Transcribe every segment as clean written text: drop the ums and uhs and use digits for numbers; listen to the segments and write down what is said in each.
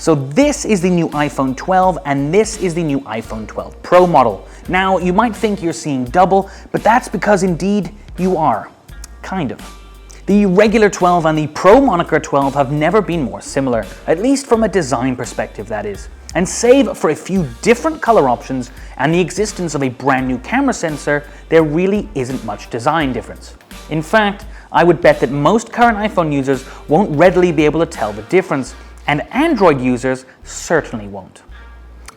So this is the new iPhone 12 and this is the new iPhone 12 Pro model. Now, you might think you're seeing double, but that's because indeed you are. Kind of. The regular 12 and the pro-moniker 12 have never been more similar, at least from a design perspective, that is. And save for a few different color options and the existence of a brand new camera sensor, there really isn't much design difference. In fact, I would bet that most current iPhone users won't readily be able to tell the difference, and Android users certainly won't.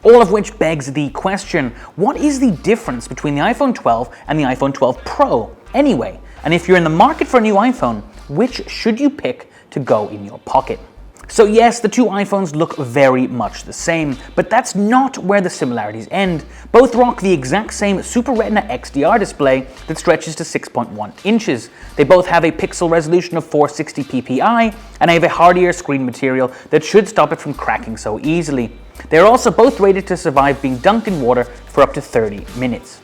All of which begs the question, what is the difference between the iPhone 12 and the iPhone 12 Pro anyway? And if you're in the market for a new iPhone, which should you pick to go in your pocket? So yes, the two iPhones look very much the same, but that's not where the similarities end. Both rock the exact same Super Retina XDR display that stretches to 6.1 inches. They both have a pixel resolution of 460 ppi and have a hardier screen material that should stop it from cracking so easily. They're also both rated to survive being dunked in water for up to 30 minutes.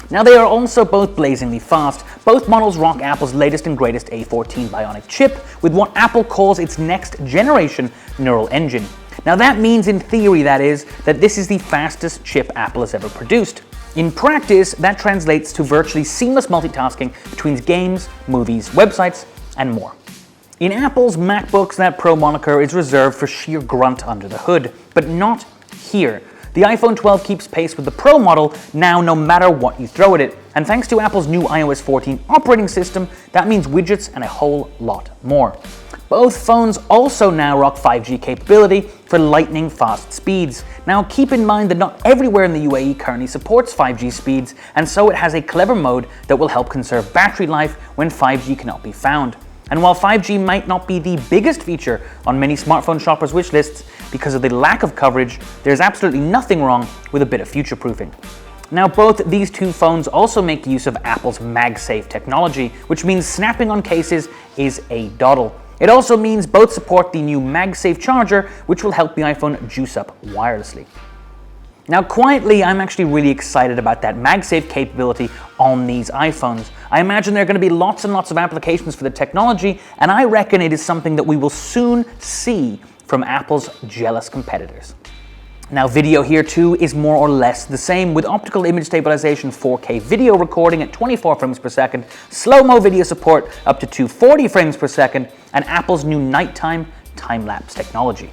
Now, they are also both blazingly fast. Both models rock Apple's latest and greatest A14 Bionic chip with what Apple calls its next generation neural engine. Now, that means in theory, that this is the fastest chip Apple has ever produced. In practice, that translates to virtually seamless multitasking between games, movies, websites, and more. In Apple's MacBooks, that Pro moniker is reserved for sheer grunt under the hood, but not here. The iPhone 12 keeps pace with the Pro model now no matter what you throw at it, and thanks to Apple's new iOS 14 operating system, that means widgets and a whole lot more. Both phones also now rock 5G capability for lightning fast speeds. Now keep in mind that not everywhere in the UAE currently supports 5G speeds, and so it has a clever mode that will help conserve battery life when 5G cannot be found. And while 5G might not be the biggest feature on many smartphone shoppers' wish lists because of the lack of coverage, there's absolutely nothing wrong with a bit of future-proofing. Now, both these two phones also make use of Apple's MagSafe technology, which means snapping on cases is a doddle. It also means both support the new MagSafe charger, which will help the iPhone juice up wirelessly. Now, quietly, I'm actually really excited about that MagSafe capability on these iPhones. I imagine there are going to be lots and lots of applications for the technology, and I reckon it is something that we will soon see from Apple's jealous competitors. Now, video here too is more or less the same, with optical image stabilization 4K video recording at 24 frames per second, slow-mo video support up to 240 frames per second, and Apple's new nighttime time-lapse technology.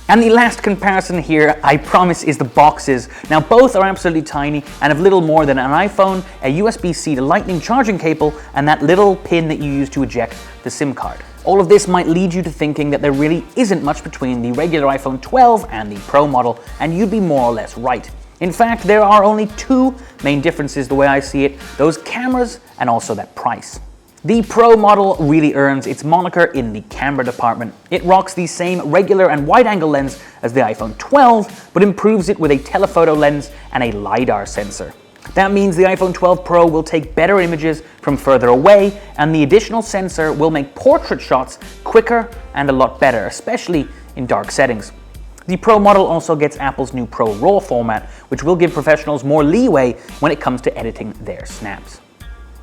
And the last comparison here, I promise, is the boxes. Now, both are absolutely tiny and have little more than an iPhone, a USB-C to Lightning charging cable, and that little pin that you use to eject the SIM card. All of this might lead you to thinking that there really isn't much between the regular iPhone 12 and the Pro model, and you'd be more or less right. In fact, there are only two main differences the way I see it, those cameras and also that price. The Pro model really earns its moniker in the camera department. It rocks the same regular and wide-angle lens as the iPhone 12, but improves it with a telephoto lens and a LiDAR sensor. That means the iPhone 12 Pro will take better images from further away, and the additional sensor will make portrait shots quicker and a lot better, especially in dark settings. The Pro model also gets Apple's new Pro RAW format, which will give professionals more leeway when it comes to editing their snaps.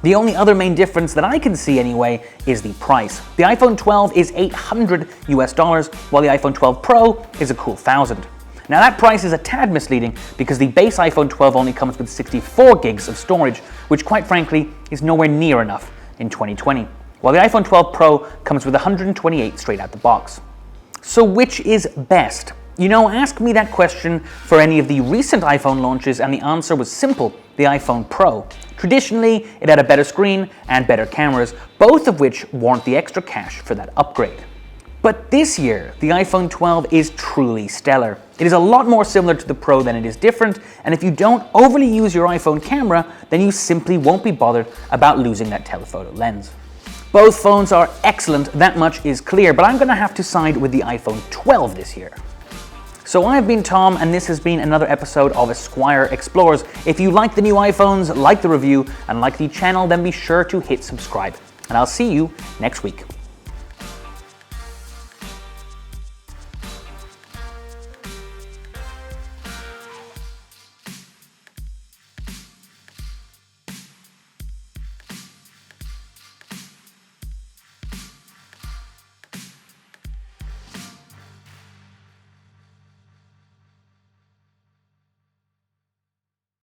The only other main difference that I can see anyway is the price. The iPhone 12 is $800 while the iPhone 12 Pro is a cool $1,000. Now, that price is a tad misleading because the base iPhone 12 only comes with 64 gigs of storage, which quite frankly is nowhere near enough in 2020, while the iPhone 12 Pro comes with 128 straight out the box. So which is best? You know, ask me that question for any of the recent iPhone launches and the answer was simple, the iPhone Pro. Traditionally, it had a better screen and better cameras, both of which warrant the extra cash for that upgrade. But this year, the iPhone 12 is truly stellar. It is a lot more similar to the Pro than it is different, and if you don't overly use your iPhone camera, then you simply won't be bothered about losing that telephoto lens. Both phones are excellent, that much is clear, but I'm going to have to side with the iPhone 12 this year. So I've been Tom, and this has been another episode of Esquire Explores. If you like the new iPhones, like the review, and like the channel, then be sure to hit subscribe. And I'll see you next week.